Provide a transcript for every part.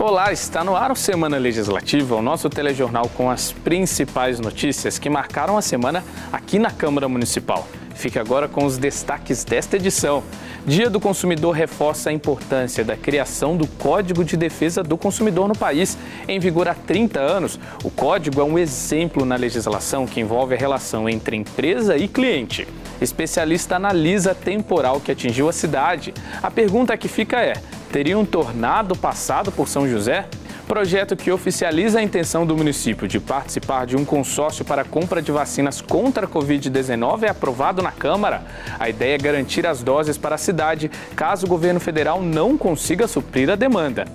Olá, está no ar o Semana Legislativa, o nosso telejornal com as principais notícias que marcaram a semana aqui na Câmara Municipal. Fique agora com os destaques desta edição. Dia do Consumidor reforça a importância da criação do Código de Defesa do Consumidor no país. Em vigor há 30 anos, o Código é um exemplo na legislação que envolve a relação entre empresa e cliente. Especialista analisa a temporal que atingiu a cidade. A pergunta que fica é: teria um tornado passado por São José? Projeto que oficializa a intenção do município de participar de um consórcio para a compra de vacinas contra a Covid-19 é aprovado na Câmara. A ideia é garantir as doses para a cidade, caso o governo federal não consiga suprir a demanda.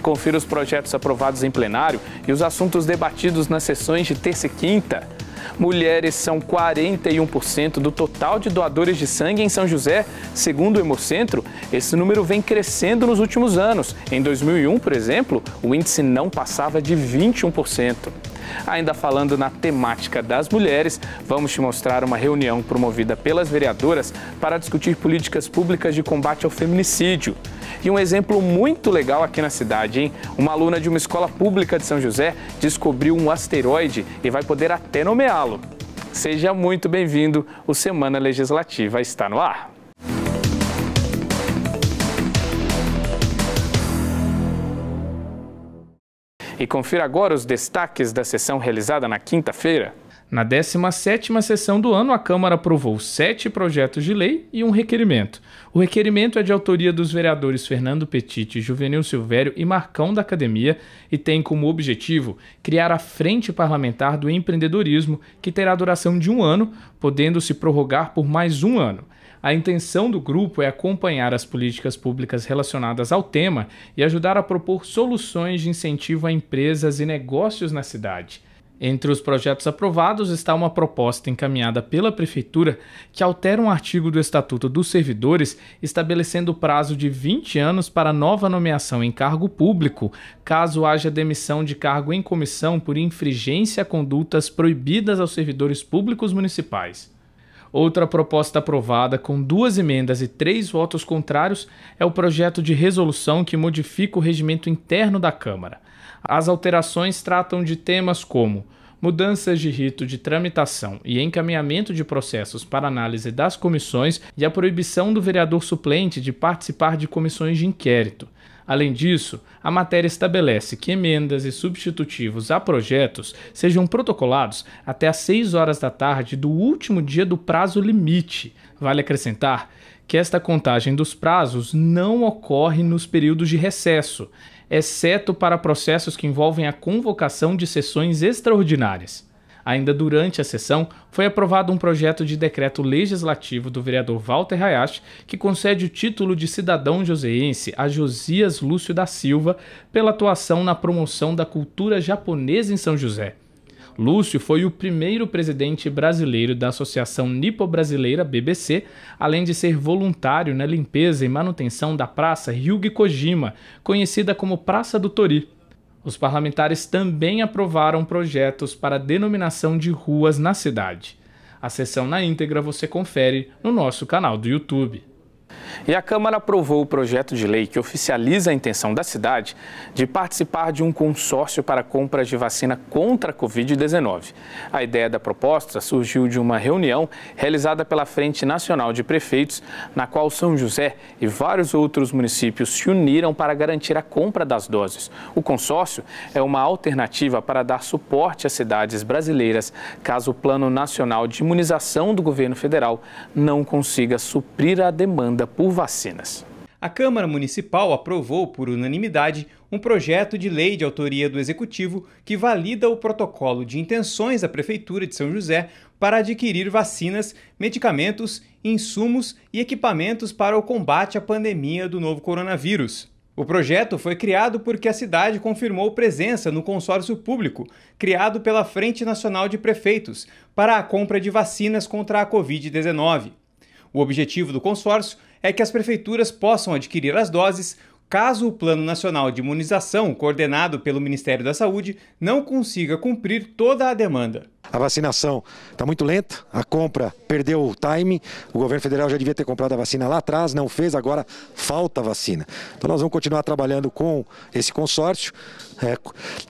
Confira os projetos aprovados em plenário e os assuntos debatidos nas sessões de terça e quinta. Mulheres são 41% do total de doadores de sangue em São José. Segundo o Hemocentro, esse número vem crescendo nos últimos anos. Em 2001, por exemplo, o índice não passava de 21%. Ainda falando na temática das mulheres, vamos te mostrar uma reunião promovida pelas vereadoras para discutir políticas públicas de combate ao feminicídio. E um exemplo muito legal aqui na cidade, hein? Uma aluna de uma escola pública de São José descobriu um asteroide e vai poder até nomeá-lo. Seja muito bem-vindo, o Semana Legislativa está no ar. E confira agora os destaques da sessão realizada na quinta-feira. Na 17ª sessão do ano, a Câmara aprovou 7 projetos de lei e um requerimento. O requerimento é de autoria dos vereadores Fernando Petit, Juvenil Silvério e Marcão da Academia e tem como objetivo criar a Frente Parlamentar do Empreendedorismo, que terá duração de 1 ano, podendo se prorrogar por mais 1 ano. A intenção do grupo é acompanhar as políticas públicas relacionadas ao tema e ajudar a propor soluções de incentivo a empresas e negócios na cidade. Entre os projetos aprovados está uma proposta encaminhada pela Prefeitura que altera um artigo do Estatuto dos Servidores, estabelecendo o prazo de 20 anos para nova nomeação em cargo público, caso haja demissão de cargo em comissão por infringência a condutas proibidas aos servidores públicos municipais. Outra proposta aprovada com 2 emendas e 3 votos contrários é o projeto de resolução que modifica o regimento interno da Câmara. As alterações tratam de temas como mudanças de rito de tramitação e encaminhamento de processos para análise das comissões e a proibição do vereador suplente de participar de comissões de inquérito. Além disso, a matéria estabelece que emendas e substitutivos a projetos sejam protocolados até às 6 horas da tarde do último dia do prazo limite. Vale acrescentar que esta contagem dos prazos não ocorre nos períodos de recesso, exceto para processos que envolvem a convocação de sessões extraordinárias. Ainda durante a sessão, foi aprovado um projeto de decreto legislativo do vereador Walter Hayashi que concede o título de cidadão joseense a Josias Lúcio da Silva pela atuação na promoção da cultura japonesa em São José. Lúcio foi o primeiro presidente brasileiro da Associação Nipo-Brasileira BBC, além de ser voluntário na limpeza e manutenção da Praça Ryugi Kojima, conhecida como Praça do Tori. Os parlamentares também aprovaram projetos para a denominação de ruas na cidade. A sessão na íntegra você confere no nosso canal do YouTube. E a Câmara aprovou o projeto de lei que oficializa a intenção da cidade de participar de um consórcio para a compra de vacina contra a Covid-19. A ideia da proposta surgiu de uma reunião realizada pela Frente Nacional de Prefeitos, na qual São José e vários outros municípios se uniram para garantir a compra das doses. O consórcio é uma alternativa para dar suporte às cidades brasileiras caso o Plano Nacional de Imunização do governo federal não consiga suprir a demanda por vacinas. A Câmara Municipal aprovou por unanimidade um projeto de lei de autoria do Executivo que valida o protocolo de intenções da Prefeitura de São José para adquirir vacinas, medicamentos, insumos e equipamentos para o combate à pandemia do novo coronavírus. O projeto foi criado porque a cidade confirmou presença no consórcio público, criado pela Frente Nacional de Prefeitos, para a compra de vacinas contra a Covid-19. O objetivo do consórcio é que as prefeituras possam adquirir as doses caso o Plano Nacional de Imunização, coordenado pelo Ministério da Saúde, não consiga cumprir toda a demanda. A vacinação está muito lenta, a compra perdeu o time, o governo federal já devia ter comprado a vacina lá atrás, não fez, agora falta vacina. Então nós vamos continuar trabalhando com esse consórcio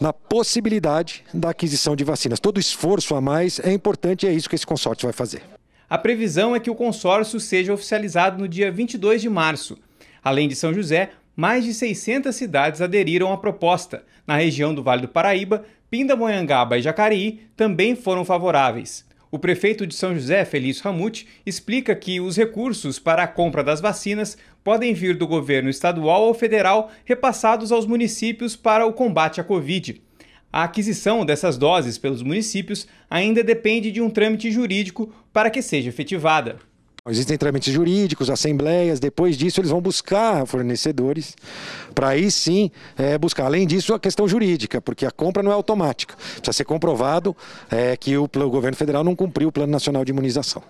na possibilidade da aquisição de vacinas. Todo esforço a mais é importante e é isso que esse consórcio vai fazer. A previsão é que o consórcio seja oficializado no dia 22 de março. Além de São José, mais de 600 cidades aderiram à proposta. Na região do Vale do Paraíba, Pindamonhangaba e Jacareí também foram favoráveis. O prefeito de São José, Felício Ramute, explica que os recursos para a compra das vacinas podem vir do governo estadual ou federal repassados aos municípios para o combate à Covid. A aquisição dessas doses pelos municípios ainda depende de um trâmite jurídico para que seja efetivada. Existem trâmites jurídicos, assembleias, depois disso eles vão buscar fornecedores para aí sim buscar. Além disso, a questão jurídica, porque a compra não é automática. Precisa ser comprovado que o governo federal não cumpriu o Plano Nacional de Imunização.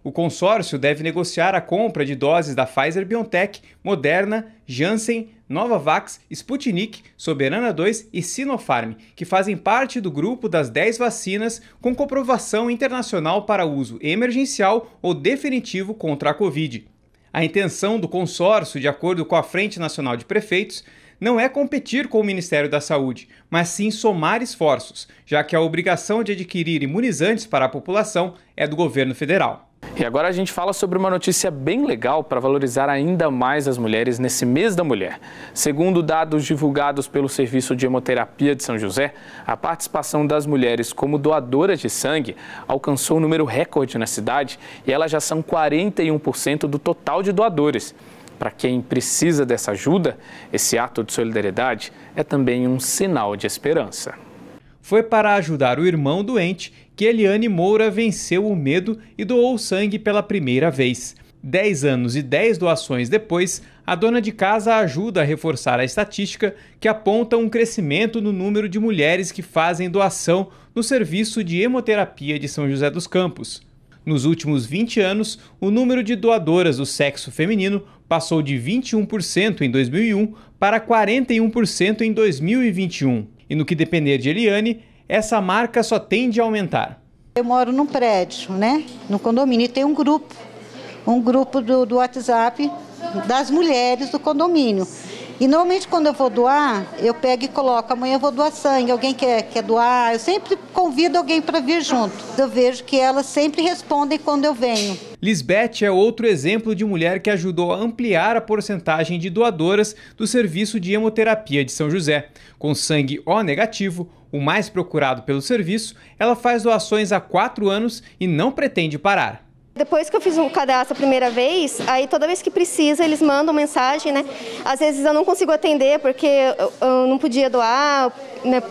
O consórcio deve negociar a compra de doses da Pfizer-BioNTech, Moderna, Janssen, Novavax, Sputnik, Soberana 2 e Sinopharm, que fazem parte do grupo das 10 vacinas com comprovação internacional para uso emergencial ou definitivo contra a Covid. A intenção do consórcio, de acordo com a Frente Nacional de Prefeitos, não é competir com o Ministério da Saúde, mas sim somar esforços, já que a obrigação de adquirir imunizantes para a população é do governo federal. E agora a gente fala sobre uma notícia bem legal para valorizar ainda mais as mulheres nesse mês da mulher. Segundo dados divulgados pelo Serviço de Hemoterapia de São José, a participação das mulheres como doadoras de sangue alcançou um número recorde na cidade e elas já são 41% do total de doadores. Para quem precisa dessa ajuda, esse ato de solidariedade é também um sinal de esperança. Foi para ajudar o irmão doente que Eliane Moura venceu o medo e doou sangue pela primeira vez. 10 anos e 10 doações depois, a dona de casa ajuda a reforçar a estatística que aponta um crescimento no número de mulheres que fazem doação no Serviço de Hemoterapia de São José dos Campos. Nos últimos 20 anos, o número de doadoras do sexo feminino passou de 21% em 2001 para 41% em 2021. E no que depender de Eliane, essa marca só tende a aumentar. Eu moro num prédio, no condomínio, e tem um grupo do WhatsApp das mulheres do condomínio. E normalmente quando eu vou doar, eu pego e coloco, amanhã eu vou doar sangue, alguém quer doar, eu sempre convido alguém para vir junto. Eu vejo que elas sempre respondem quando eu venho. Lisbeth é outro exemplo de mulher que ajudou a ampliar a porcentagem de doadoras do Serviço de Hemoterapia de São José. Com sangue O negativo, o mais procurado pelo serviço, ela faz doações há 4 anos e não pretende parar. Depois que eu fiz o cadastro a primeira vez, aí toda vez que precisa eles mandam mensagem, Às vezes eu não consigo atender porque eu não podia doar,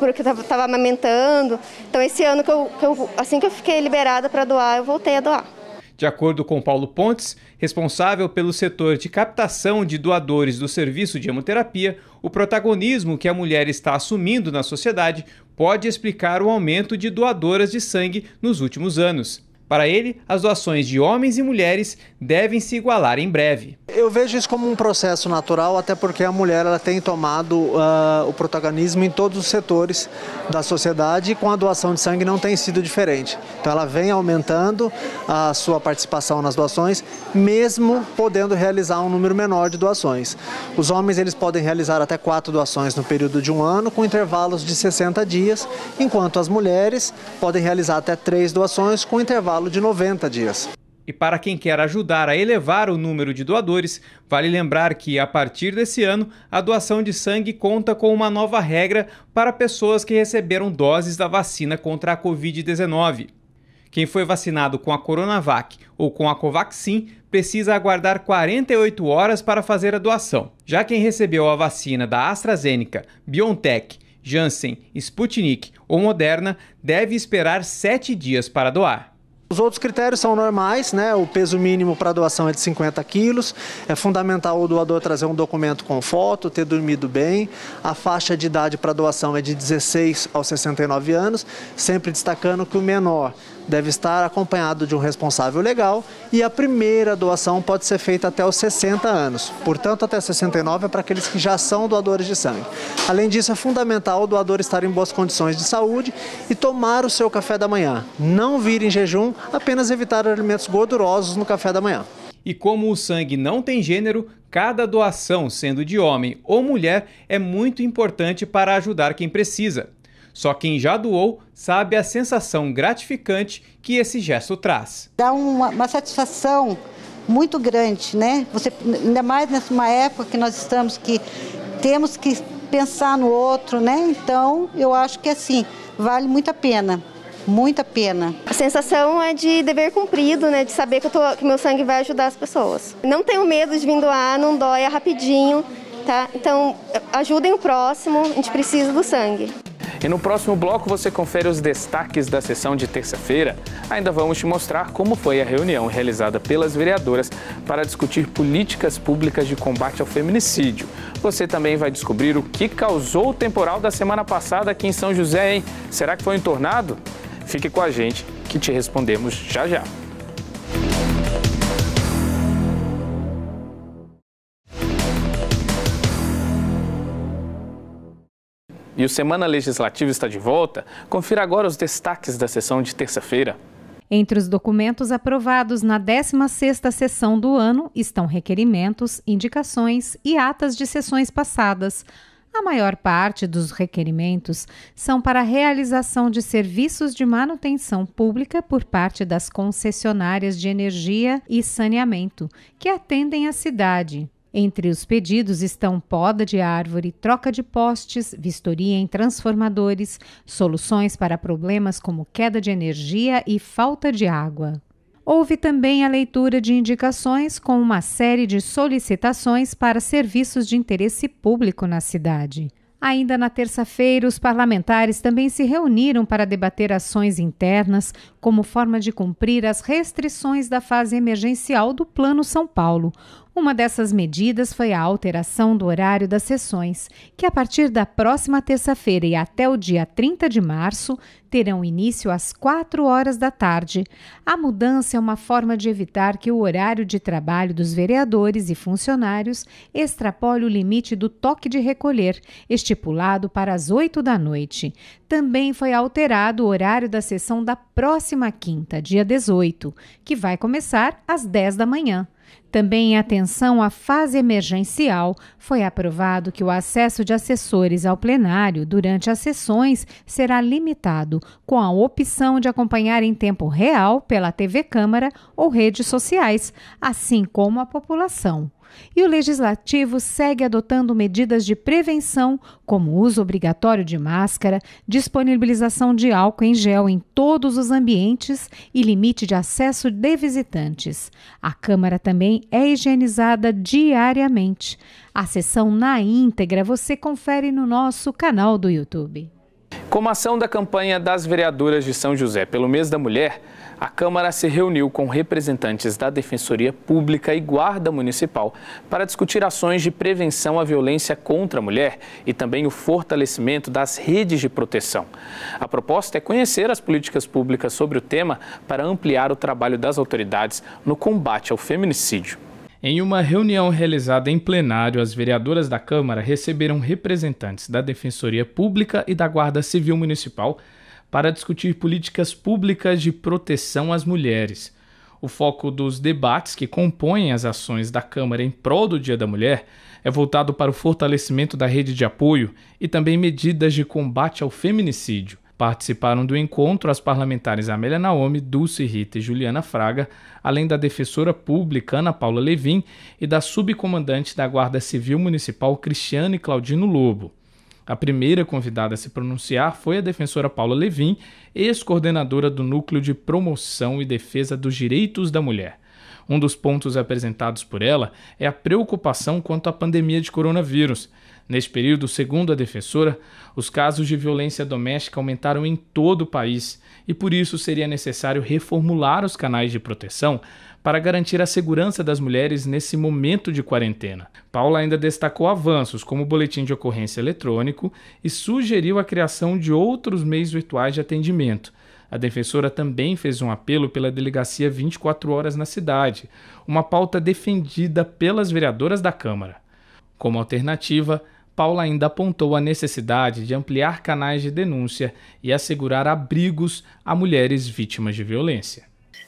porque eu estava amamentando. Então esse ano assim que eu fiquei liberada para doar, eu voltei a doar. De acordo com Paulo Pontes, responsável pelo setor de captação de doadores do Serviço de Hemoterapia, o protagonismo que a mulher está assumindo na sociedade pode explicar o aumento de doadoras de sangue nos últimos anos. Para ele, as doações de homens e mulheres devem se igualar em breve. Eu vejo isso como um processo natural, até porque a mulher ela tem tomado o protagonismo em todos os setores da sociedade e com a doação de sangue não tem sido diferente. Então ela vem aumentando a sua participação nas doações, mesmo podendo realizar um número menor de doações. Os homens eles podem realizar até 4 doações no período de um ano, com intervalos de 60 dias, enquanto as mulheres podem realizar até 3 doações com intervalo de 90 dias. E para quem quer ajudar a elevar o número de doadores, vale lembrar que, a partir desse ano, a doação de sangue conta com uma nova regra para pessoas que receberam doses da vacina contra a Covid-19. Quem foi vacinado com a Coronavac ou com a Covaxin precisa aguardar 48 horas para fazer a doação. Já quem recebeu a vacina da AstraZeneca, BioNTech, Janssen, Sputnik ou Moderna deve esperar 7 dias para doar. Os outros critérios são normais, O peso mínimo para doação é de 50 quilos. É fundamental o doador trazer um documento com foto, ter dormido bem. A faixa de idade para doação é de 16 aos 69 anos, sempre destacando que o menor deve estar acompanhado de um responsável legal e a primeira doação pode ser feita até os 60 anos. Portanto, até 69 é para aqueles que já são doadores de sangue. Além disso, é fundamental o doador estar em boas condições de saúde e tomar o seu café da manhã. Não vir em jejum, apenas evitar alimentos gordurosos no café da manhã. E como o sangue não tem gênero, cada doação, sendo de homem ou mulher, é muito importante para ajudar quem precisa. Só quem já doou sabe a sensação gratificante que esse gesto traz. Dá uma satisfação muito grande, né? Ainda mais nessa época que nós estamos, que temos que pensar no outro, né? Então, eu acho que assim, vale muito a pena. Muita pena. A sensação é de dever cumprido, né? De saber que meu sangue vai ajudar as pessoas. Não tenho medo de vir doar, não dói, é rapidinho, tá? Então, ajudem o próximo, a gente precisa do sangue. E no próximo bloco você confere os destaques da sessão de terça-feira. Ainda vamos te mostrar como foi a reunião realizada pelas vereadoras para discutir políticas públicas de combate ao feminicídio. Você também vai descobrir o que causou o temporal da semana passada aqui em São José, hein? Será que foi um tornado? Fique com a gente que te respondemos já já. E o Semana Legislativa está de volta. Confira agora os destaques da sessão de terça-feira. Entre os documentos aprovados na 16ª sessão do ano estão requerimentos, indicações e atas de sessões passadas. A maior parte dos requerimentos são para a realização de serviços de manutenção pública por parte das concessionárias de energia e saneamento, que atendem a cidade. Entre os pedidos estão poda de árvore, troca de postes, vistoria em transformadores, soluções para problemas como queda de energia e falta de água. Houve também a leitura de indicações com uma série de solicitações para serviços de interesse público na cidade. Ainda na terça-feira, os parlamentares também se reuniram para debater ações internas como forma de cumprir as restrições da fase emergencial do Plano São Paulo. Uma dessas medidas foi a alteração do horário das sessões, que a partir da próxima terça-feira e até o dia 30 de março terão início às 4 horas da tarde. A mudança é uma forma de evitar que o horário de trabalho dos vereadores e funcionários extrapole o limite do toque de recolher, estipulado para as 8 da noite. Também foi alterado o horário da sessão da próxima quinta, dia 18, que vai começar às 10 da manhã. Também em atenção à fase emergencial, foi aprovado que o acesso de assessores ao plenário durante as sessões será limitado, com a opção de acompanhar em tempo real pela TV Câmara ou redes sociais, assim como a população. E o Legislativo segue adotando medidas de prevenção, como uso obrigatório de máscara, disponibilização de álcool em gel em todos os ambientes e limite de acesso de visitantes. A Câmara também é higienizada diariamente. A sessão na íntegra você confere no nosso canal do YouTube. Como ação da campanha das vereadoras de São José pelo mês da mulher, a Câmara se reuniu com representantes da Defensoria Pública e Guarda Municipal para discutir ações de prevenção à violência contra a mulher e também o fortalecimento das redes de proteção. A proposta é conhecer as políticas públicas sobre o tema para ampliar o trabalho das autoridades no combate ao feminicídio. Em uma reunião realizada em plenário, as vereadoras da Câmara receberam representantes da Defensoria Pública e da Guarda Civil Municipal para discutir políticas públicas de proteção às mulheres. O foco dos debates que compõem as ações da Câmara em prol do Dia da Mulher é voltado para o fortalecimento da rede de apoio e também medidas de combate ao feminicídio. Participaram do encontro as parlamentares Amélia Naomi, Dulce Rita e Juliana Fraga, além da defensora pública Ana Paula Levin e da subcomandante da Guarda Civil Municipal Cristiane Claudino Lobo. A primeira convidada a se pronunciar foi a defensora Paula Levin, ex-coordenadora do Núcleo de Promoção e Defesa dos Direitos da Mulher. Um dos pontos apresentados por ela é a preocupação quanto à pandemia de coronavírus. Neste período, segundo a defensora, os casos de violência doméstica aumentaram em todo o país e por isso seria necessário reformular os canais de proteção para garantir a segurança das mulheres nesse momento de quarentena. Paula ainda destacou avanços como o boletim de ocorrência eletrônico e sugeriu a criação de outros meios virtuais de atendimento. A defensora também fez um apelo pela Delegacia 24 Horas na cidade, uma pauta defendida pelas vereadoras da Câmara. Como alternativa, Paula ainda apontou a necessidade de ampliar canais de denúncia e assegurar abrigos a mulheres vítimas de violência.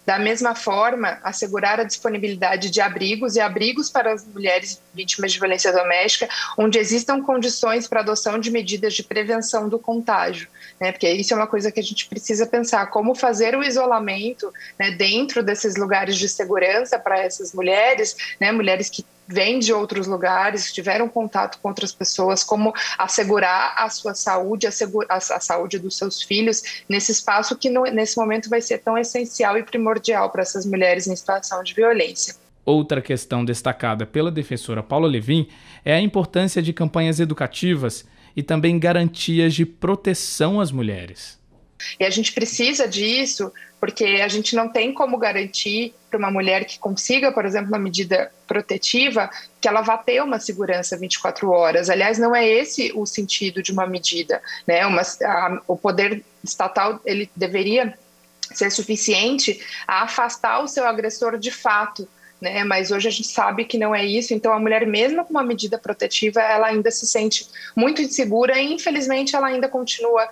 Da mesma forma, assegurar a disponibilidade de abrigos e abrigos para as mulheres vítimas de violência doméstica, onde existam condições para a adoção de medidas de prevenção do contágio, né? Porque isso é uma coisa que a gente precisa pensar, como fazer o isolamento, né, dentro desses lugares de segurança para essas mulheres, né, mulheres que vêm de outros lugares, tiveram contato com outras pessoas, como assegurar a sua saúde, a saúde dos seus filhos, nesse espaço que nesse momento vai ser tão essencial e primordial para essas mulheres em situação de violência. Outra questão destacada pela defensora Paula Levin é a importância de campanhas educativas e também garantias de proteção às mulheres. E a gente precisa disso porque a gente não tem como garantir para uma mulher que consiga, por exemplo, uma medida protetiva, que ela vá ter uma segurança 24 horas. Aliás, não é esse o sentido de uma medida, né? O poder estatal ele deveria ser suficiente a afastar o seu agressor de fato, né? Mas hoje a gente sabe que não é isso, então a mulher, mesmo com uma medida protetiva, ela ainda se sente muito insegura e infelizmente ela ainda continua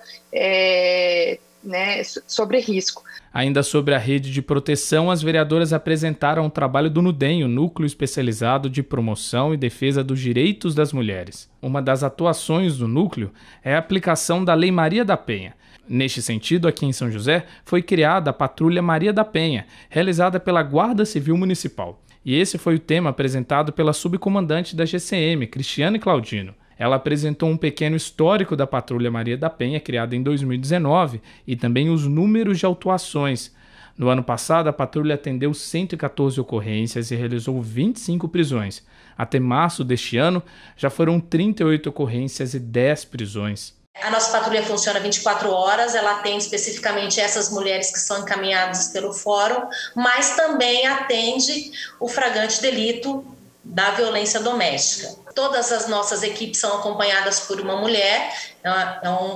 sobre risco. Ainda sobre a rede de proteção, as vereadoras apresentaram o trabalho do NUDEM, o Núcleo Especializado de Promoção e Defesa dos Direitos das Mulheres. Uma das atuações do núcleo é a aplicação da Lei Maria da Penha. Neste sentido, aqui em São José, foi criada a Patrulha Maria da Penha, realizada pela Guarda Civil Municipal. E esse foi o tema apresentado pela subcomandante da GCM, Cristiane Claudino. Ela apresentou um pequeno histórico da Patrulha Maria da Penha, criada em 2019, e também os números de autuações. No ano passado, a patrulha atendeu 114 ocorrências e realizou 25 prisões. Até março deste ano, já foram 38 ocorrências e 10 prisões. A nossa patrulha funciona 24 horas, ela atende especificamente essas mulheres que são encaminhadas pelo fórum, mas também atende o flagrante delito da violência doméstica. Todas as nossas equipes são acompanhadas por uma mulher,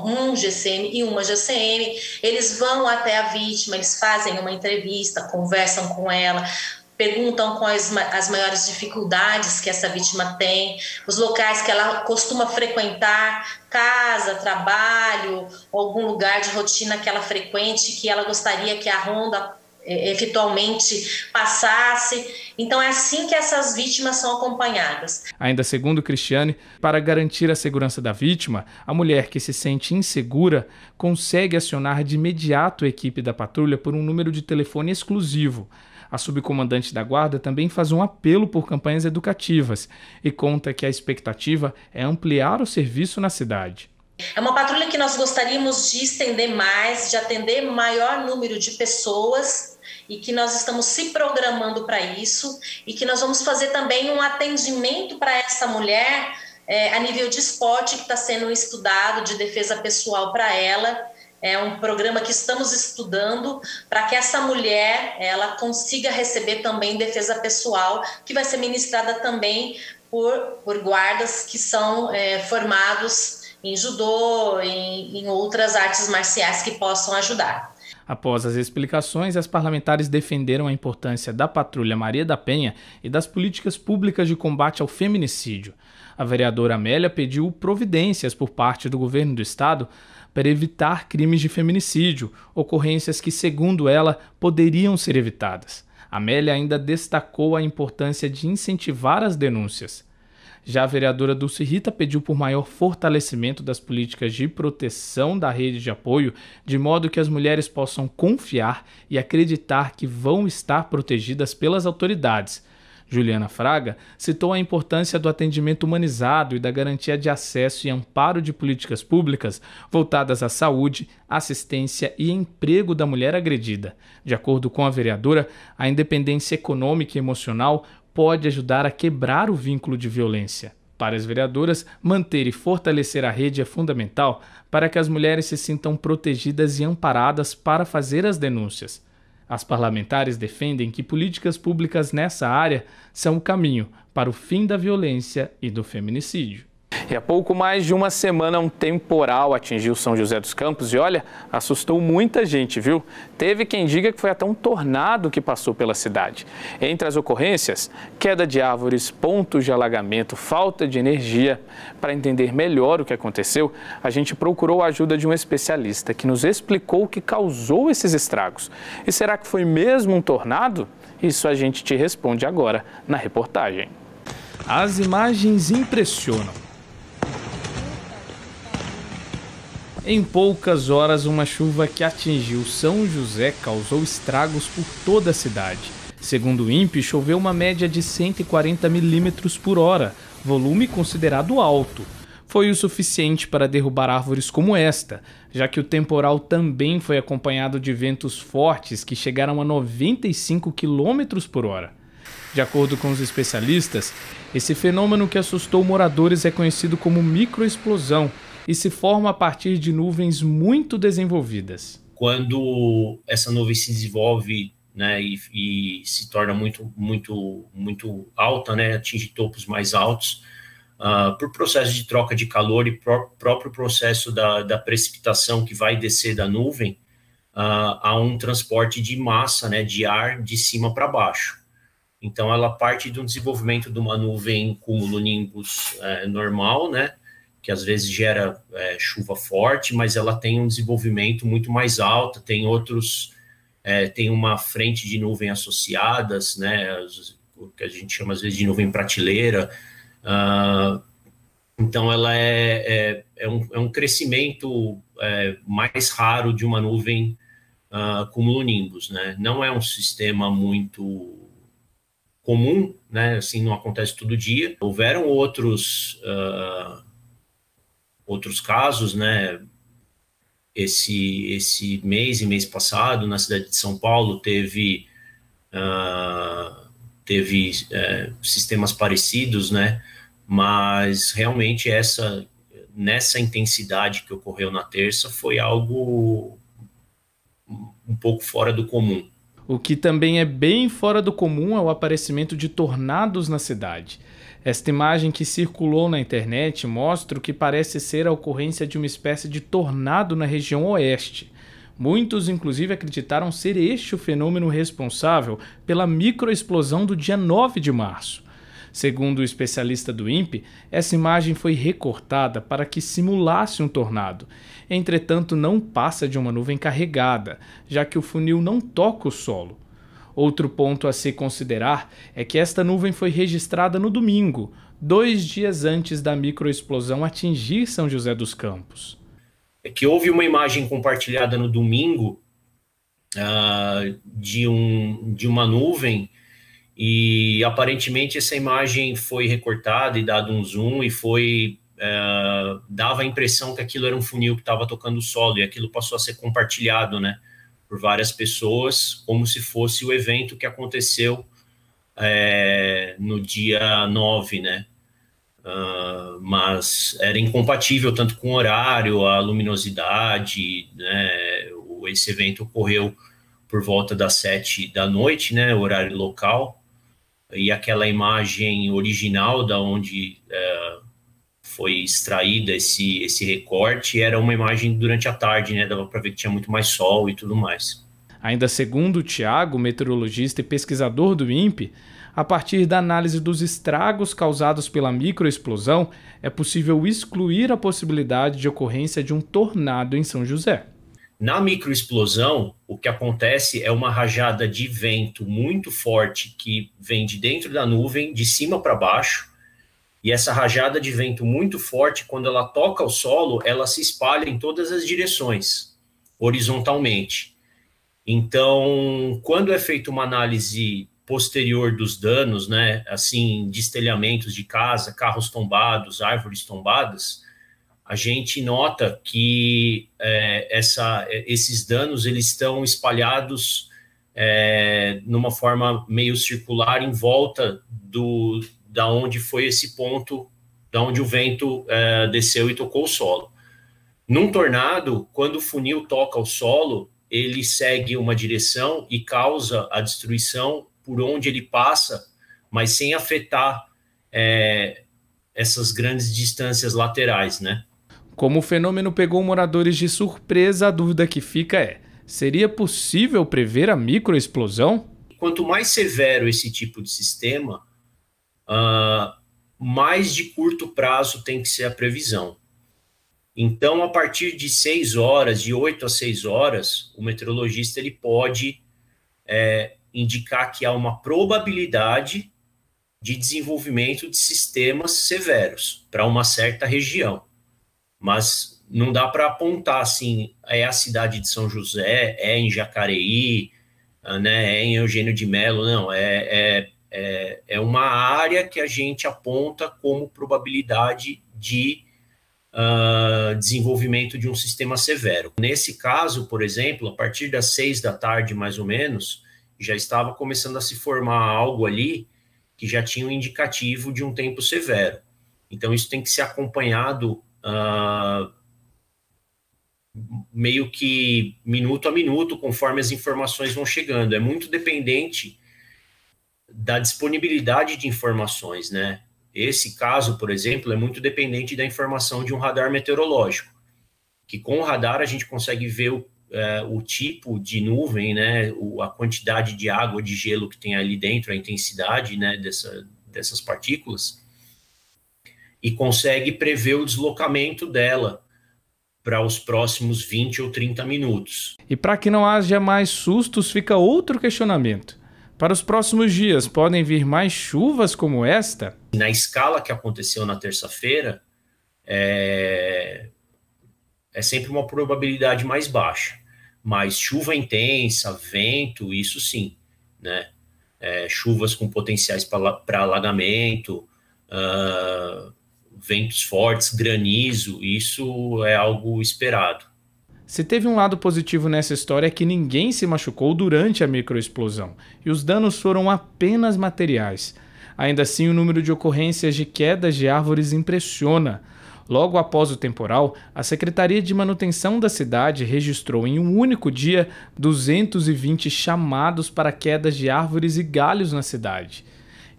um GCM e uma GCM. Eles vão até a vítima, eles fazem uma entrevista, conversam com ela, perguntam quais as maiores dificuldades que essa vítima tem, os locais que ela costuma frequentar, casa, trabalho, algum lugar de rotina que ela frequente, que ela gostaria que a ronda eventualmente passasse. Então é assim que essas vítimas são acompanhadas. Ainda segundo Cristiane, para garantir a segurança da vítima, a mulher que se sente insegura consegue acionar de imediato a equipe da patrulha por um número de telefone exclusivo. A subcomandante da Guarda também faz um apelo por campanhas educativas e conta que a expectativa é ampliar o serviço na cidade. É uma patrulha que nós gostaríamos de estender mais, de atender maior número de pessoas e que nós estamos se programando para isso e que nós vamos fazer também um atendimento para essa mulher a nível de esporte que está sendo estudado, de defesa pessoal para ela. É um programa que estamos estudando para que essa mulher ela consiga receber também defesa pessoal, que vai ser ministrada também por guardas que são formados em judô, em outras artes marciais que possam ajudar. Após as explicações, as parlamentares defenderam a importância da Patrulha Maria da Penha e das políticas públicas de combate ao feminicídio. A vereadora Amélia pediu providências por parte do governo do estado para evitar crimes de feminicídio, ocorrências que, segundo ela, poderiam ser evitadas. Amélia ainda destacou a importância de incentivar as denúncias. Já a vereadora Dulce Rita pediu por maior fortalecimento das políticas de proteção da rede de apoio, de modo que as mulheres possam confiar e acreditar que vão estar protegidas pelas autoridades. Juliana Fraga citou a importância do atendimento humanizado e da garantia de acesso e amparo de políticas públicas voltadas à saúde, assistência e emprego da mulher agredida. De acordo com a vereadora, a independência econômica e emocional pode ajudar a quebrar o vínculo de violência. Para as vereadoras, manter e fortalecer a rede é fundamental para que as mulheres se sintam protegidas e amparadas para fazer as denúncias. As parlamentares defendem que políticas públicas nessa área são o caminho para o fim da violência e do feminicídio. E há pouco mais de uma semana, um temporal atingiu São José dos Campos e, olha, assustou muita gente, viu? Teve quem diga que foi até um tornado que passou pela cidade. Entre as ocorrências, queda de árvores, pontos de alagamento, falta de energia. Para entender melhor o que aconteceu, a gente procurou a ajuda de um especialista que nos explicou o que causou esses estragos. E será que foi mesmo um tornado? Isso a gente te responde agora na reportagem. As imagens impressionam. Em poucas horas, uma chuva que atingiu São José causou estragos por toda a cidade. Segundo o INPE, choveu uma média de 140 milímetros por hora, volume considerado alto. Foi o suficiente para derrubar árvores como esta, já que o temporal também foi acompanhado de ventos fortes que chegaram a 95 quilômetros por hora. De acordo com os especialistas, esse fenômeno que assustou moradores é conhecido como microexplosão e se forma a partir de nuvens muito desenvolvidas. Quando essa nuvem se desenvolve, né, e se torna muito alta, né, atinge topos mais altos, por processo de troca de calor e próprio processo da precipitação que vai descer da nuvem, há um transporte de massa, né, de ar de cima para baixo. Então, ela parte do desenvolvimento de uma nuvem cumulonimbus normal, né, que às vezes gera chuva forte, mas ela tem um desenvolvimento muito mais alto, tem tem uma frente de nuvem associadas, né, o que a gente chama às vezes de nuvem prateleira. Então ela é um crescimento mais raro de uma nuvem cumulonimbus, né? Não é um sistema muito comum, né? Assim, não acontece todo dia. Houveram outros casos, né? Esse mês e mês passado, na cidade de São Paulo, teve sistemas parecidos, né? Mas realmente nessa intensidade que ocorreu na terça foi algo um pouco fora do comum. O que também é bem fora do comum é o aparecimento de tornados na cidade. Esta imagem que circulou na internet mostra o que parece ser a ocorrência de uma espécie de tornado na região oeste. Muitos, inclusive, acreditaram ser este o fenômeno responsável pela microexplosão do dia 9 de março. Segundo o especialista do INPE, essa imagem foi recortada para que simulasse um tornado. Entretanto, não passa de uma nuvem carregada, já que o funil não toca o solo. Outro ponto a se considerar é que esta nuvem foi registrada no domingo, 2 dias antes da microexplosão atingir São José dos Campos. É que houve uma imagem compartilhada no domingo de uma nuvem e aparentemente essa imagem foi recortada e dado um zoom e dava a impressão que aquilo era um funil que estava tocando o solo e aquilo passou a ser compartilhado, né, por várias pessoas, como se fosse o evento que aconteceu no dia 9, né? Mas era incompatível tanto com o horário, a luminosidade, né? Esse evento ocorreu por volta das 7 da noite, né, horário local, e aquela imagem original da onde foi extraída esse recorte era uma imagem durante a tarde, né, dava para ver que tinha muito mais sol e tudo mais. Ainda segundo o Tiago, meteorologista e pesquisador do INPE, a partir da análise dos estragos causados pela microexplosão, é possível excluir a possibilidade de ocorrência de um tornado em São José. Na microexplosão, o que acontece é uma rajada de vento muito forte que vem de dentro da nuvem, de cima para baixo, e essa rajada de vento muito forte, quando ela toca o solo, ela se espalha em todas as direções, horizontalmente. Então, quando é feita uma análise posterior dos danos, né, assim, de estelhamentos de casa, carros tombados, árvores tombadas, a gente nota que esses danos eles estão espalhados numa forma meio circular em volta da onde foi esse ponto, da onde o vento desceu e tocou o solo. Num tornado, quando o funil toca o solo, ele segue uma direção e causa a destruição por onde ele passa, mas sem afetar essas grandes distâncias laterais, né? Como o fenômeno pegou moradores de surpresa, a dúvida que fica é: seria possível prever a microexplosão? Quanto mais severo esse tipo de sistema, mais de curto prazo tem que ser a previsão. Então, a partir de 6 horas, de 8 a 6 horas, o meteorologista ele pode indicar que há uma probabilidade de desenvolvimento de sistemas severos para uma certa região. Mas não dá para apontar assim, é a cidade de São José, é em Jacareí, né, é em Eugênio de Melo, não, é uma área que a gente aponta como probabilidade de desenvolvimento de um sistema severo. Nesse caso, por exemplo, a partir das 6 da tarde, mais ou menos, já estava começando a se formar algo ali que já tinha um indicativo de um tempo severo. Então, isso tem que ser acompanhado meio que minuto a minuto, conforme as informações vão chegando. É muito dependente da disponibilidade de informações, né? Esse caso, por exemplo, é muito dependente da informação de um radar meteorológico, que com o radar a gente consegue ver o tipo de nuvem, né? A quantidade de água, de gelo que tem ali dentro, a intensidade, né, dessas partículas, e consegue prever o deslocamento dela para os próximos 20 ou 30 minutos. E para que não haja mais sustos, fica outro questionamento. Para os próximos dias, podem vir mais chuvas como esta? Na escala que aconteceu na terça-feira, é sempre uma probabilidade mais baixa. Mas chuva intensa, vento, isso sim, né? Chuvas com potenciais para alagamento, ventos fortes, granizo, isso é algo esperado. Se teve um lado positivo nessa história é que ninguém se machucou durante a microexplosão e os danos foram apenas materiais. Ainda assim, o número de ocorrências de quedas de árvores impressiona. Logo após o temporal, a Secretaria de Manutenção da cidade registrou em um único dia 220 chamados para quedas de árvores e galhos na cidade.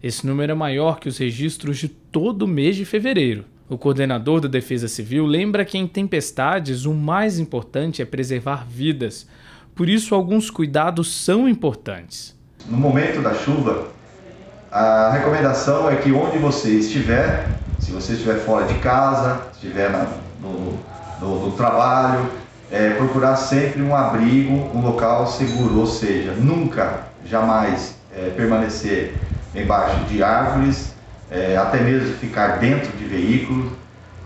Esse número é maior que os registros de todo o mês de fevereiro. O coordenador da Defesa Civil lembra que em tempestades o mais importante é preservar vidas. Por isso, alguns cuidados são importantes. No momento da chuva, a recomendação é que onde você estiver, se você estiver fora de casa, estiver no trabalho, procurar sempre um abrigo, um local seguro, ou seja, nunca, jamais permanecer embaixo de árvores, até mesmo ficar dentro de veículos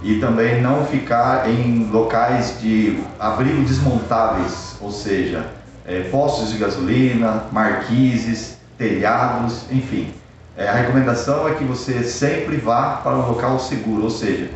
e também não ficar em locais de abrigo desmontáveis, ou seja, postos de gasolina, marquises, telhados, enfim. A recomendação é que você sempre vá para um local seguro, ou seja,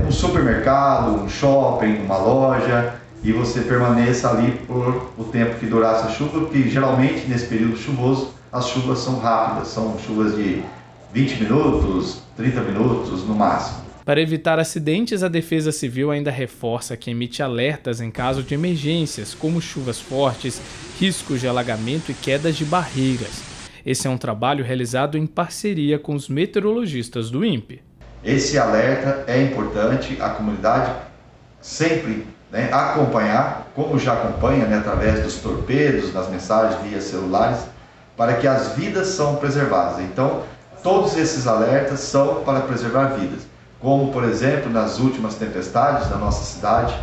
um supermercado, um shopping, uma loja, e você permaneça ali por o tempo que durar essa chuva, porque geralmente nesse período chuvoso as chuvas são rápidas, são chuvas de 20 minutos, 30 minutos no máximo. Para evitar acidentes, a Defesa Civil ainda reforça que emite alertas em caso de emergências, como chuvas fortes, riscos de alagamento e quedas de barreiras. Esse é um trabalho realizado em parceria com os meteorologistas do INPE. Esse alerta é importante, a comunidade sempre acompanhar, como já acompanha, através dos torpedos, das mensagens via celulares, para que as vidas são preservadas. Então, todos esses alertas são para preservar vidas. Como, por exemplo, nas últimas tempestades da nossa cidade,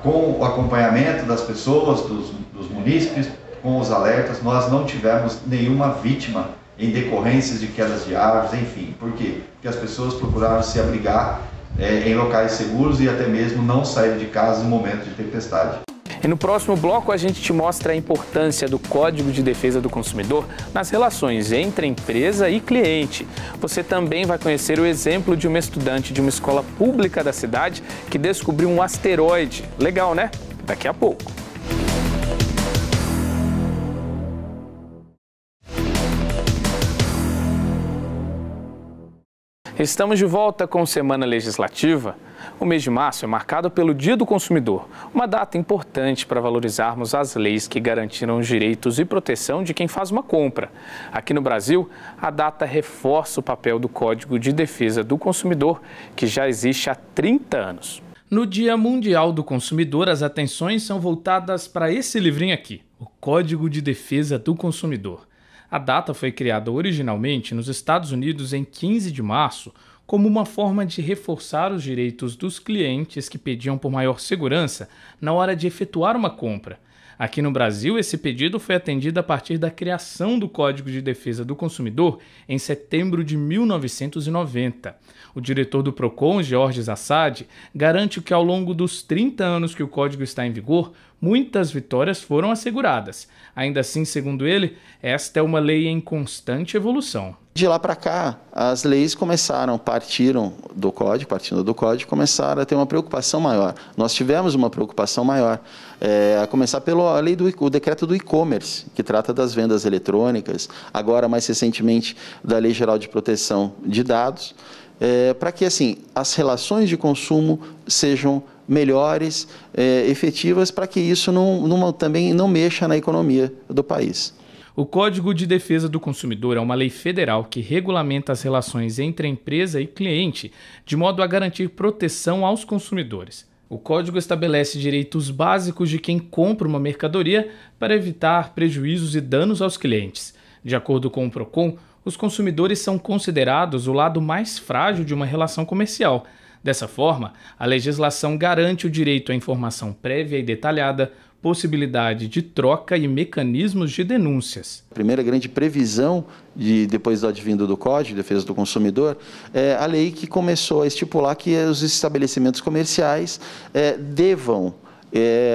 com o acompanhamento das pessoas, dos munícipes, com os alertas, nós não tivemos nenhuma vítima em decorrências de quedas de árvores, enfim. Por quê? Porque as pessoas procuraram se abrigar em locais seguros e até mesmo não sair de casa no momento de tempestade. E no próximo bloco a gente te mostra a importância do Código de Defesa do Consumidor nas relações entre empresa e cliente. Você também vai conhecer o exemplo de uma estudante de uma escola pública da cidade que descobriu um asteroide. Legal, né? Daqui a pouco. Estamos de volta com Semana Legislativa. O mês de março é marcado pelo Dia do Consumidor, uma data importante para valorizarmos as leis que garantiram os direitos e proteção de quem faz uma compra. Aqui no Brasil, a data reforça o papel do Código de Defesa do Consumidor, que já existe há 30 anos. No Dia Mundial do Consumidor, as atenções são voltadas para esse livrinho aqui, o Código de Defesa do Consumidor. A data foi criada originalmente nos Estados Unidos em 15 de março, como uma forma de reforçar os direitos dos clientes que pediam por maior segurança na hora de efetuar uma compra. Aqui no Brasil, esse pedido foi atendido a partir da criação do Código de Defesa do Consumidor em setembro de 1990. O diretor do PROCON, Jorge Zassadi, garante que ao longo dos 30 anos que o código está em vigor, muitas vitórias foram asseguradas. Ainda assim, segundo ele, esta é uma lei em constante evolução. De lá para cá, as leis partindo do código, começaram a ter uma preocupação maior. Nós tivemos uma preocupação maior, a começar pela lei o decreto do e-commerce, que trata das vendas eletrônicas, agora mais recentemente da Lei Geral de Proteção de Dados, para que assim as relações de consumo sejam melhores, efetivas, para que isso também não mexa na economia do país. O Código de Defesa do Consumidor é uma lei federal que regulamenta as relações entre a empresa e cliente, de modo a garantir proteção aos consumidores. O Código estabelece direitos básicos de quem compra uma mercadoria para evitar prejuízos e danos aos clientes. De acordo com o PROCON, os consumidores são considerados o lado mais frágil de uma relação comercial. Dessa forma, a legislação garante o direito à informação prévia e detalhada, possibilidade de troca e mecanismos de denúncias. A primeira grande previsão, depois do advindo do Código de Defesa do Consumidor, é a lei que começou a estipular que os estabelecimentos comerciais devam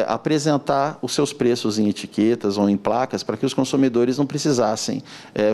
apresentar os seus preços em etiquetas ou em placas para que os consumidores não precisassem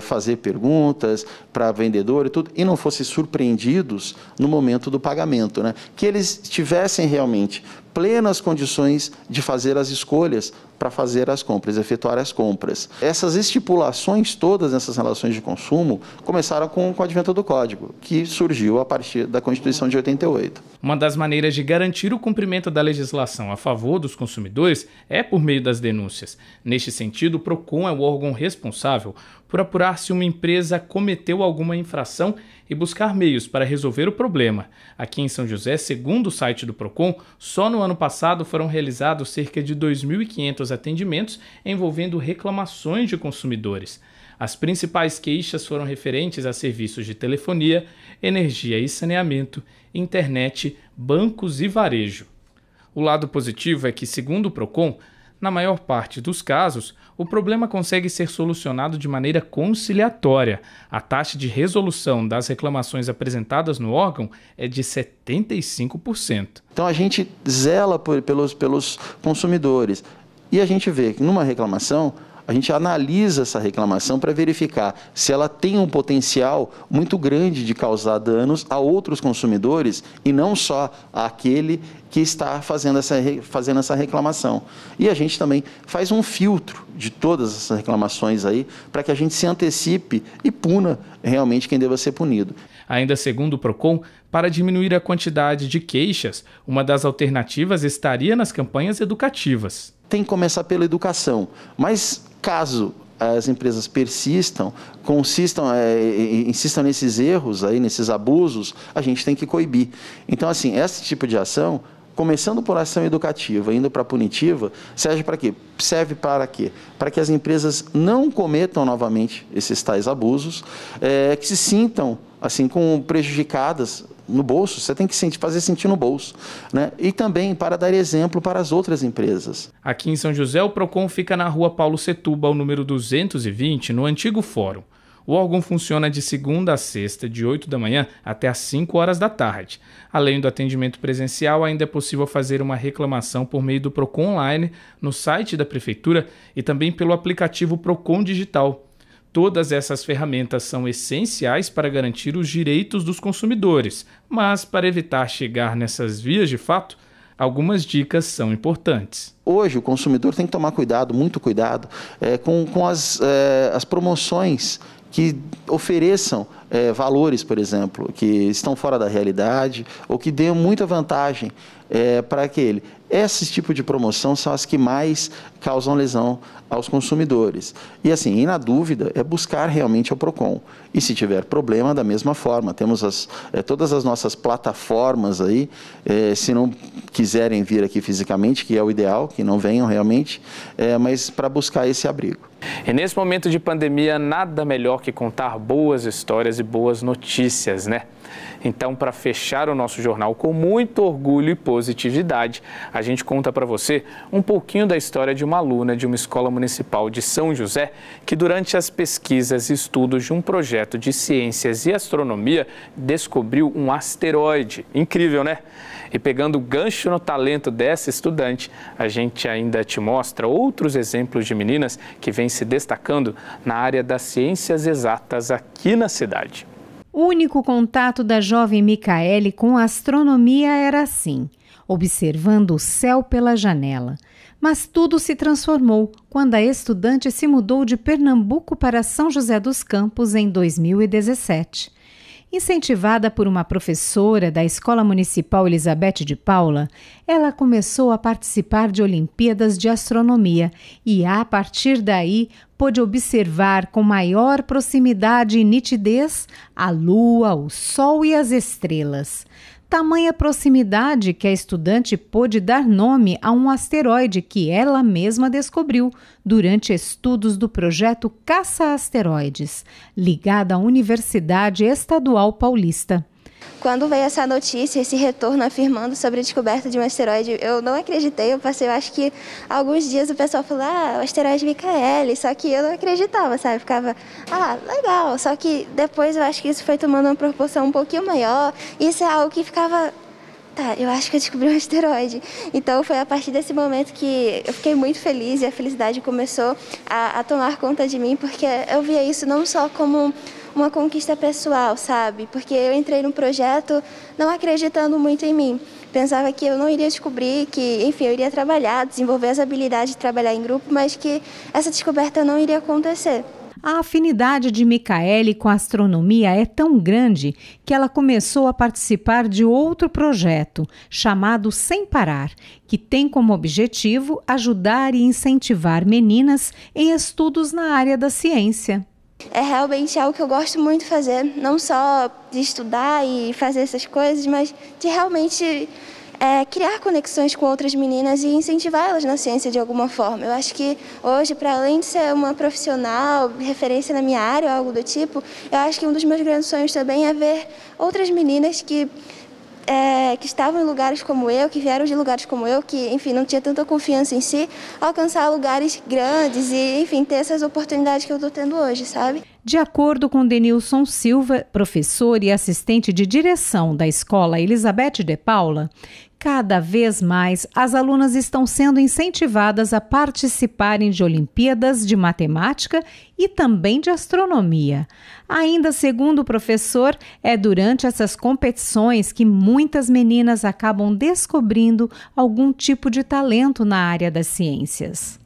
fazer perguntas para vendedor e não fossem surpreendidos no momento do pagamento, né? Que eles tivessem realmente plenas condições de fazer as escolhas para fazer as compras, efetuar as compras. Essas estipulações todas nessas relações de consumo começaram com o advento do Código, que surgiu a partir da Constituição de 88. Uma das maneiras de garantir o cumprimento da legislação a favor dos consumidores é por meio das denúncias. Neste sentido, o PROCON é o órgão responsável por apurar se uma empresa cometeu alguma infração e buscar meios para resolver o problema. Aqui em São José, segundo o site do PROCON, só no ano passado foram realizados cerca de 2.500 atendimentos envolvendo reclamações de consumidores. As principais queixas foram referentes a serviços de telefonia, energia e saneamento, internet, bancos e varejo. O lado positivo é que, segundo o PROCON, na maior parte dos casos, o problema consegue ser solucionado de maneira conciliatória. A taxa de resolução das reclamações apresentadas no órgão é de 75%. Então a gente zela pelos consumidores e a gente vê que numa reclamação, a gente analisa essa reclamação para verificar se ela tem um potencial muito grande de causar danos a outros consumidores e não só àquele que está fazendo essa reclamação. E a gente também faz um filtro de todas essas reclamações aí para que a gente se antecipe e puna realmente quem deva ser punido. Ainda segundo o PROCON, para diminuir a quantidade de queixas, uma das alternativas estaria nas campanhas educativas. Tem que começar pela educação, mas caso as empresas insistam nesses erros, aí, nesses abusos, a gente tem que coibir. Então, assim, esse tipo de ação, começando por ação educativa, indo para a punitiva, serve para quê? Serve para quê? Para que as empresas não cometam novamente esses tais abusos, que se sintam assim, prejudicadas no bolso, você tem que fazer sentir no bolso, né? E também para dar exemplo para as outras empresas. Aqui em São José, o PROCON fica na rua Paulo Setúbal, número 220, no antigo fórum. O órgão funciona de segunda a sexta, de 8 da manhã até às 5 horas da tarde. Além do atendimento presencial, ainda é possível fazer uma reclamação por meio do PROCON Online, no site da Prefeitura e também pelo aplicativo PROCON Digital. Todas essas ferramentas são essenciais para garantir os direitos dos consumidores, mas para evitar chegar nessas vias de fato, algumas dicas são importantes. Hoje o consumidor tem que tomar cuidado, muito cuidado, com as promoções que ofereçam valores, por exemplo, que estão fora da realidade ou que dêem muita vantagem para aquele. Esse tipo de promoção são as que mais causam lesão aos consumidores. E assim, e na dúvida, é buscar realmente ao PROCON. E se tiver problema, da mesma forma. Temos todas as nossas plataformas aí, se não quiserem vir aqui fisicamente, que é o ideal, que não venham realmente, mas para buscar esse abrigo. E nesse momento de pandemia, nada melhor que contar boas histórias e boas notícias, né? Então, para fechar o nosso jornal com muito orgulho e positividade, a gente conta para você um pouquinho da história de uma aluna de uma escola municipal de São José que, durante as pesquisas e estudos de um projeto de ciências e astronomia, descobriu um asteroide. Incrível, né? E pegando gancho no talento dessa estudante, a gente ainda te mostra outros exemplos de meninas que vêm se destacando na área das ciências exatas aqui na cidade. O único contato da jovem Micaele com a astronomia era assim, observando o céu pela janela. Mas tudo se transformou quando a estudante se mudou de Pernambuco para São José dos Campos em 2017. Incentivada por uma professora da Escola Municipal Elizabeth de Paula, ela começou a participar de Olimpíadas de Astronomia e, a partir daí, pôde observar com maior proximidade e nitidez a Lua, o Sol e as estrelas. Tamanha proximidade que a estudante pôde dar nome a um asteroide que ela mesma descobriu durante estudos do projeto Caça-Asteroides, ligado à Universidade Estadual Paulista. Quando veio essa notícia, esse retorno afirmando sobre a descoberta de um asteroide, eu não acreditei. Eu acho que alguns dias o pessoal falou, o asteroide Micaele, só que eu não acreditava, sabe? Ficava, legal. Só que depois eu acho que isso foi tomando uma proporção um pouquinho maior. Isso é algo que ficava, eu acho que eu descobri um asteroide. Então foi a partir desse momento que eu fiquei muito feliz e a felicidade começou a tomar conta de mim, porque eu via isso não só como uma conquista pessoal, sabe? Porque eu entrei no projeto não acreditando muito em mim. Pensava que eu não iria descobrir, que, enfim, eu iria trabalhar, desenvolver as habilidades de trabalhar em grupo, mas que essa descoberta não iria acontecer. A afinidade de Micaele com a astronomia é tão grande que ela começou a participar de outro projeto, chamado Sem Parar, que tem como objetivo ajudar e incentivar meninas em estudos na área da ciência. É realmente algo que eu gosto muito de fazer, não só de estudar e fazer essas coisas, mas de realmente criar conexões com outras meninas e incentivar elas na ciência de alguma forma. Eu acho que hoje, para além de ser uma profissional, referência na minha área ou algo do tipo, eu acho que um dos meus grandes sonhos também é ver outras meninas que estavam em lugares como eu, que vieram de lugares como eu, que, enfim, não tinha tanta confiança em si, alcançar lugares grandes e, enfim, ter essas oportunidades que eu estou tendo hoje, sabe? De acordo com Denilson Silva, professor e assistente de direção da Escola Elizabeth de Paula, cada vez mais as alunas estão sendo incentivadas a participarem de Olimpíadas de Matemática e também de Astronomia. Ainda segundo o professor, é durante essas competições que muitas meninas acabam descobrindo algum tipo de talento na área das ciências.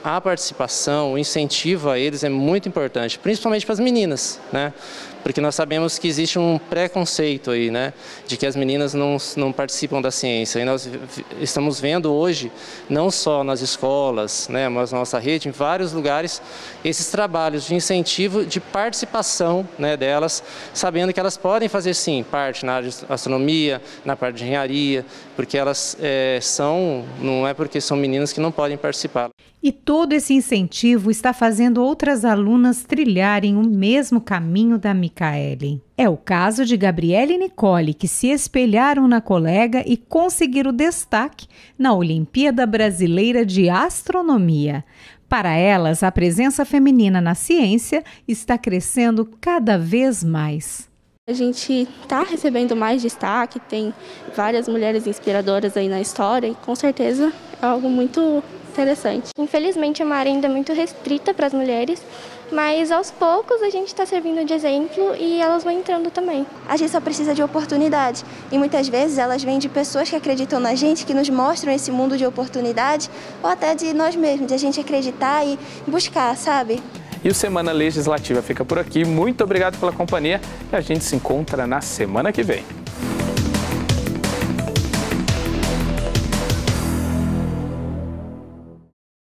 A participação, o incentivo a eles é muito importante, principalmente para as meninas, né? Porque nós sabemos que existe um preconceito aí, né? De que as meninas não participam da ciência. E nós estamos vendo hoje, não só nas escolas, né, mas na nossa rede, em vários lugares, esses trabalhos de incentivo, de participação, né, delas, sabendo que elas podem fazer, sim, parte na área de astronomia, na parte de engenharia, porque elas não é porque são meninas que não podem participar. E todo esse incentivo está fazendo outras alunas trilharem o mesmo caminho da Micaele. É o caso de Gabriela e Nicole, que se espelharam na colega e conseguiram destaque na Olimpíada Brasileira de Astronomia. Para elas, a presença feminina na ciência está crescendo cada vez mais. A gente está recebendo mais destaque, tem várias mulheres inspiradoras aí na história e com certeza é algo muito interessante. Infelizmente, é uma área ainda muito restrita para as mulheres, mas aos poucos a gente está servindo de exemplo e elas vão entrando também. A gente só precisa de oportunidade e muitas vezes elas vêm de pessoas que acreditam na gente, que nos mostram esse mundo de oportunidade ou até de nós mesmos, de a gente acreditar e buscar, sabe? E o Semana Legislativa fica por aqui. Muito obrigado pela companhia e a gente se encontra na semana que vem.